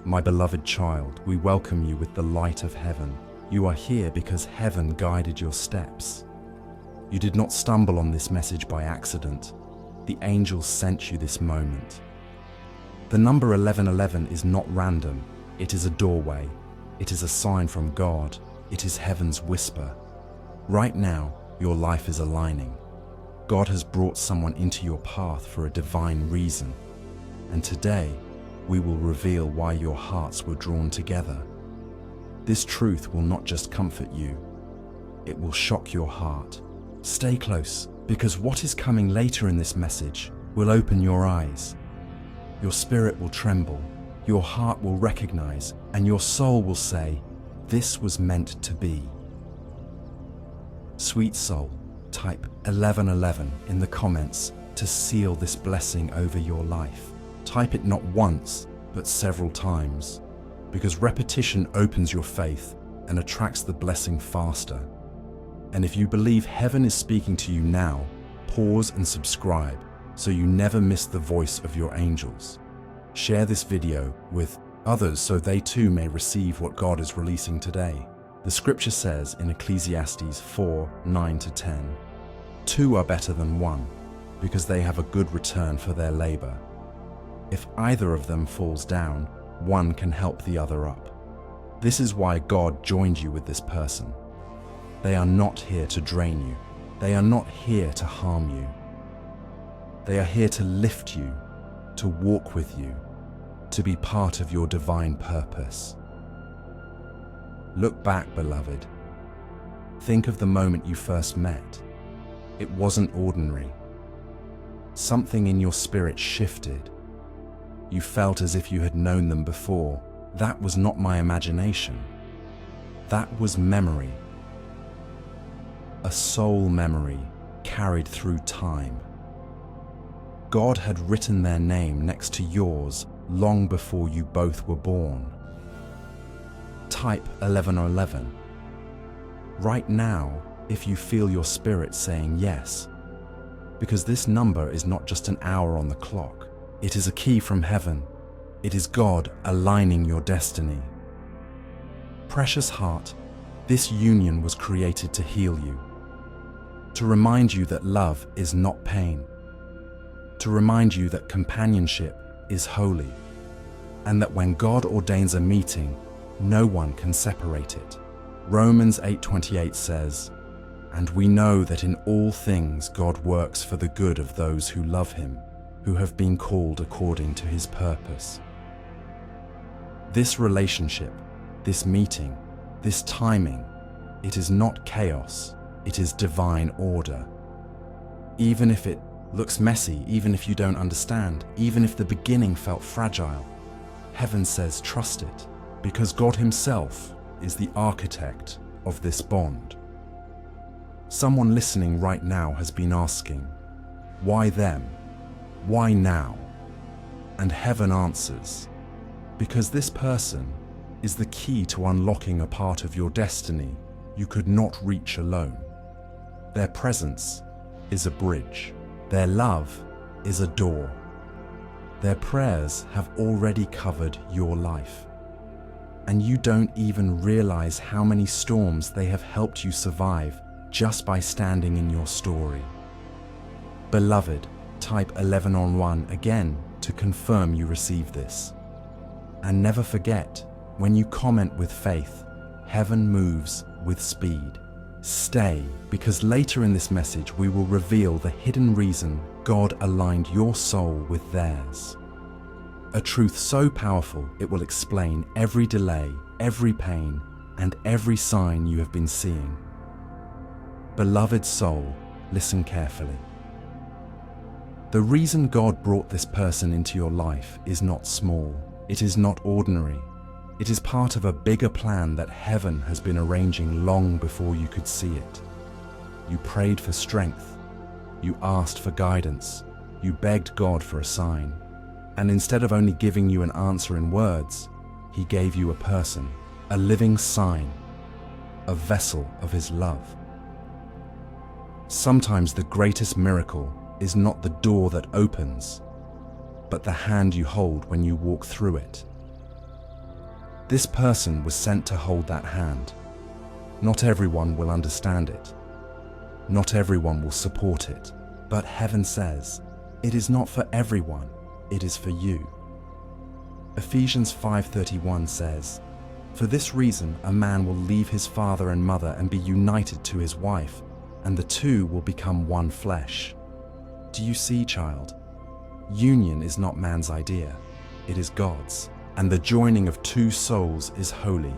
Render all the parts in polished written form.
My beloved child, we welcome you with the light of heaven. You are here because heaven guided your steps. You did not stumble on this message by accident. The angels sent you this moment. The number 1111 is not random. It is a doorway. It is a sign from God. It is heaven's whisper. Right now, your life is aligning. God has brought someone into your path for a divine reason. And today, we will reveal why your hearts were drawn together. This truth will not just comfort you, it will shock your heart. Stay close, because what is coming later in this message will open your eyes. Your spirit will tremble, your heart will recognize, and your soul will say, "This was meant to be." Sweet soul, type 1111 in the comments to seal this blessing over your life. Type it not once, but several times, because repetition opens your faith and attracts the blessing faster. And if you believe heaven is speaking to you now, pause and subscribe so you never miss the voice of your angels. Share this video with others so they too may receive what God is releasing today. The scripture says in Ecclesiastes 4:9-10, "Two are better than one, because they have a good return for their labor. If either of them falls down, one can help the other up." This is why God joined you with this person. They are not here to drain you. They are not here to harm you. They are here to lift you, to walk with you, to be part of your divine purpose. Look back, beloved. Think of the moment you first met. It wasn't ordinary. Something in your spirit shifted. You felt as if you had known them before. That was not my imagination. That was memory. A soul memory carried through time. God had written their name next to yours long before you both were born. Type 1111. Right now, if you feel your spirit saying yes, because this number is not just an hour on the clock. It is a key from heaven. It is God aligning your destiny. Precious heart, this union was created to heal you, to remind you that love is not pain, to remind you that companionship is holy, and that when God ordains a meeting, no one can separate it. Romans 8:28 says, "And we know that in all things God works for the good of those who love Him, who have been called according to His purpose." This relationship, this meeting, this timing, it is not chaos, it is divine order. Even if it looks messy, even if you don't understand, even if the beginning felt fragile, heaven says trust it, because God Himself is the architect of this bond. Someone listening right now has been asking, why them? Why now? And heaven answers, because this person is the key to unlocking a part of your destiny you could not reach alone. Their presence is a bridge. Their love is a door. Their prayers have already covered your life. And you don't even realize how many storms they have helped you survive just by standing in your story. Beloved, type 1111 again to confirm you receive this. And never forget, when you comment with faith, heaven moves with speed. Stay, because later in this message we will reveal the hidden reason God aligned your soul with theirs. A truth so powerful it will explain every delay, every pain, and every sign you have been seeing. Beloved soul, listen carefully. The reason God brought this person into your life is not small. It is not ordinary. It is part of a bigger plan that heaven has been arranging long before you could see it. You prayed for strength. You asked for guidance. You begged God for a sign. And instead of only giving you an answer in words, He gave you a person, a living sign, a vessel of His love. Sometimes the greatest miracle is not the door that opens, but the hand you hold when you walk through it. This person was sent to hold that hand. Not everyone will understand it. Not everyone will support it. But heaven says, it is not for everyone, it is for you. Ephesians 5:31 says, "For this reason a man will leave his father and mother and be united to his wife, and the two will become one flesh." Do you see, child? Union is not man's idea, it is God's. And the joining of two souls is holy.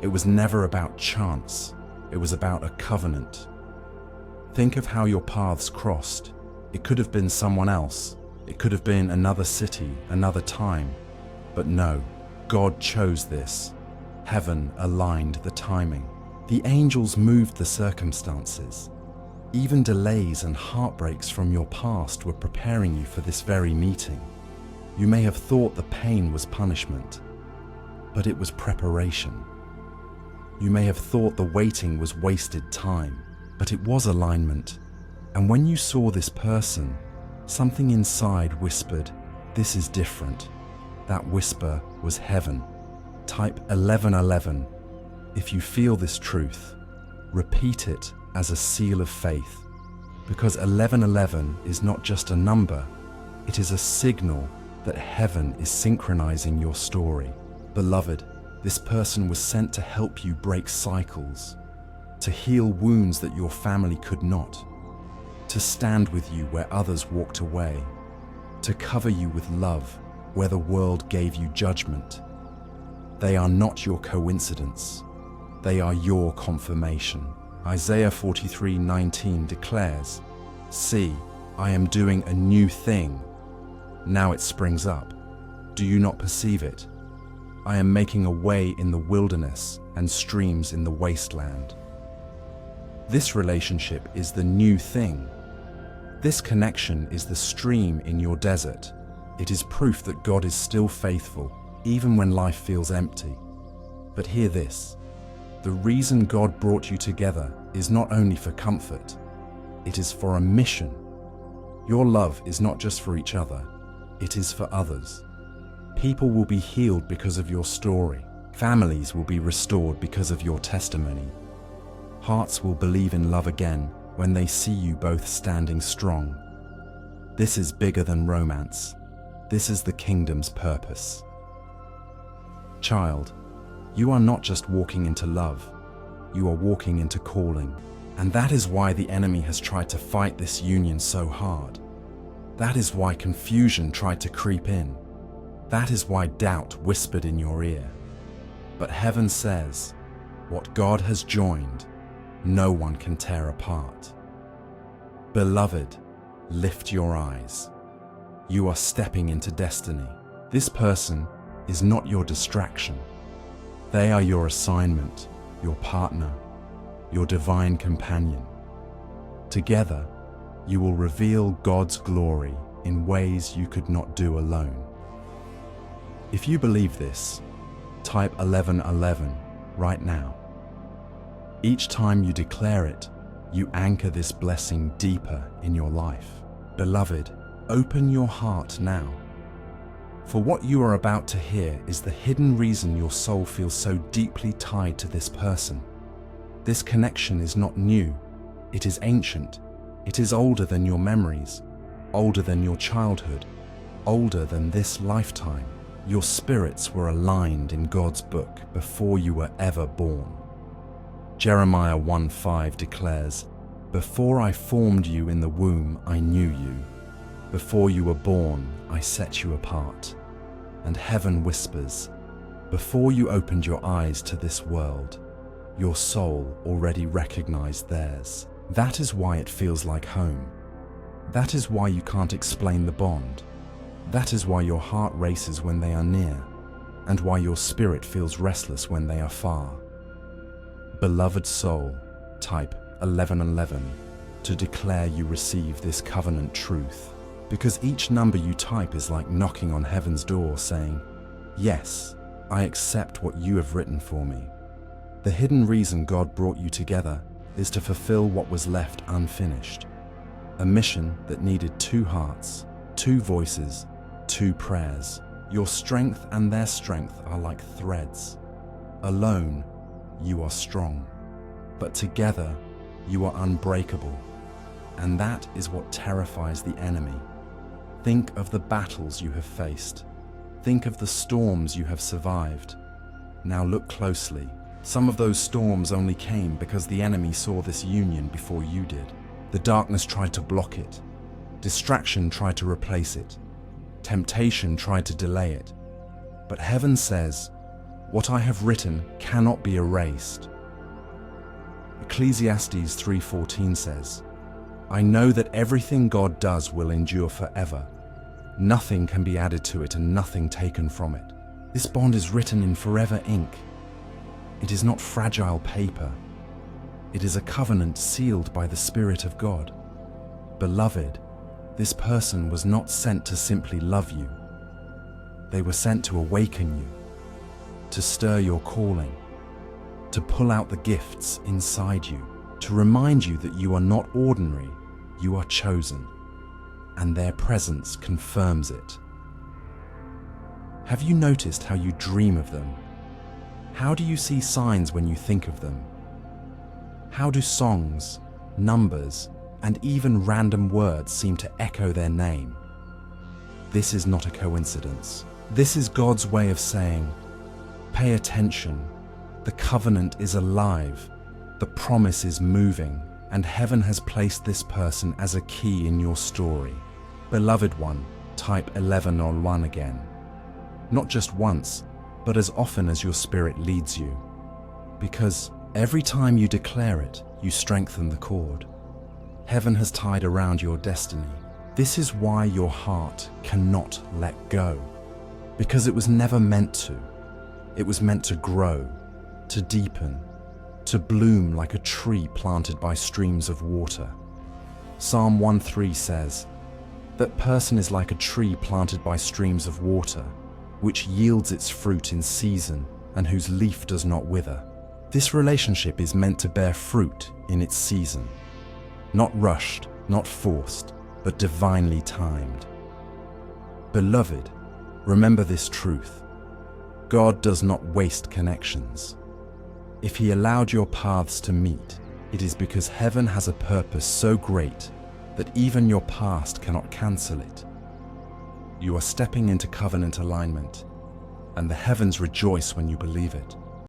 It was never about chance, it was about a covenant. Think of how your paths crossed. It could have been someone else, it could have been another city, another time. But no, God chose this. Heaven aligned the timing. The angels moved the circumstances. Even delays and heartbreaks from your past were preparing you for this very meeting. You may have thought the pain was punishment, but it was preparation. You may have thought the waiting was wasted time, but it was alignment. And when you saw this person, something inside whispered, "This is different." That whisper was heaven. Type 1111. If you feel this truth, repeat it as a seal of faith, because 1111 is not just a number, it is a signal that heaven is synchronizing your story. Beloved, this person was sent to help you break cycles, to heal wounds that your family could not, to stand with you where others walked away, to cover you with love where the world gave you judgment. They are not your coincidence, they are your confirmation. Isaiah 43:19 declares, "See, I am doing a new thing. Now it springs up. Do you not perceive it? I am making a way in the wilderness and streams in the wasteland." This relationship is the new thing. This connection is the stream in your desert. It is proof that God is still faithful, even when life feels empty. But hear this. The reason God brought you together is not only for comfort, it is for a mission. Your love is not just for each other, it is for others. People will be healed because of your story. Families will be restored because of your testimony. Hearts will believe in love again when they see you both standing strong. This is bigger than romance. This is the kingdom's purpose. Child, you are not just walking into love, you are walking into calling. And that is why the enemy has tried to fight this union so hard. That is why confusion tried to creep in. That is why doubt whispered in your ear. But heaven says, what God has joined, no one can tear apart. Beloved, lift your eyes. You are stepping into destiny. This person is not your distraction. They are your assignment, your partner, your divine companion. Together, you will reveal God's glory in ways you could not do alone. If you believe this, type 1111 right now. Each time you declare it, you anchor this blessing deeper in your life. Beloved, open your heart now. For what you are about to hear is the hidden reason your soul feels so deeply tied to this person. This connection is not new, it is ancient. It is older than your memories, older than your childhood, older than this lifetime. Your spirits were aligned in God's book before you were ever born. Jeremiah 1:5 declares, "Before I formed you in the womb, I knew you. Before you were born, I set you apart." And heaven whispers, before you opened your eyes to this world, your soul already recognized theirs. That is why it feels like home. That is why you can't explain the bond. That is why your heart races when they are near, and why your spirit feels restless when they are far. Beloved soul, type 1111 to declare you receive this covenant truth. Because each number you type is like knocking on heaven's door saying, "Yes, I accept what you have written for me." The hidden reason God brought you together is to fulfill what was left unfinished. A mission that needed two hearts, two voices, two prayers. Your strength and their strength are like threads. Alone, you are strong, but together, you are unbreakable. And that is what terrifies the enemy. Think of the battles you have faced. Think of the storms you have survived. Now look closely. Some of those storms only came because the enemy saw this union before you did. The darkness tried to block it. Distraction tried to replace it. Temptation tried to delay it. But heaven says, "What I have written cannot be erased." Ecclesiastes 3:14 says, "I know that everything God does will endure forever. Nothing can be added to it and nothing taken from it." This bond is written in forever ink. It is not fragile paper. It is a covenant sealed by the Spirit of God. Beloved, this person was not sent to simply love you. They were sent to awaken you, to stir your calling, to pull out the gifts inside you, to remind you that you are not ordinary, you are chosen, and their presence confirms it. Have you noticed how you dream of them? How do you see signs when you think of them? How do songs, numbers, and even random words seem to echo their name? This is not a coincidence. This is God's way of saying, pay attention. The covenant is alive. The promise is moving, and heaven has placed this person as a key in your story. Beloved one, type 11 or 1 again. Not just once, but as often as your spirit leads you. Because every time you declare it, you strengthen the cord. Heaven has tied around your destiny. This is why your heart cannot let go. Because it was never meant to. It was meant to grow, to deepen, to bloom like a tree planted by streams of water. Psalm 1:3 says, "That person is like a tree planted by streams of water, which yields its fruit in season and whose leaf does not wither." This relationship is meant to bear fruit in its season. Not rushed, not forced, but divinely timed. Beloved, remember this truth. God does not waste connections. If He allowed your paths to meet, it is because heaven has a purpose so great that even your past cannot cancel it. You are stepping into covenant alignment, and the heavens rejoice when you believe it.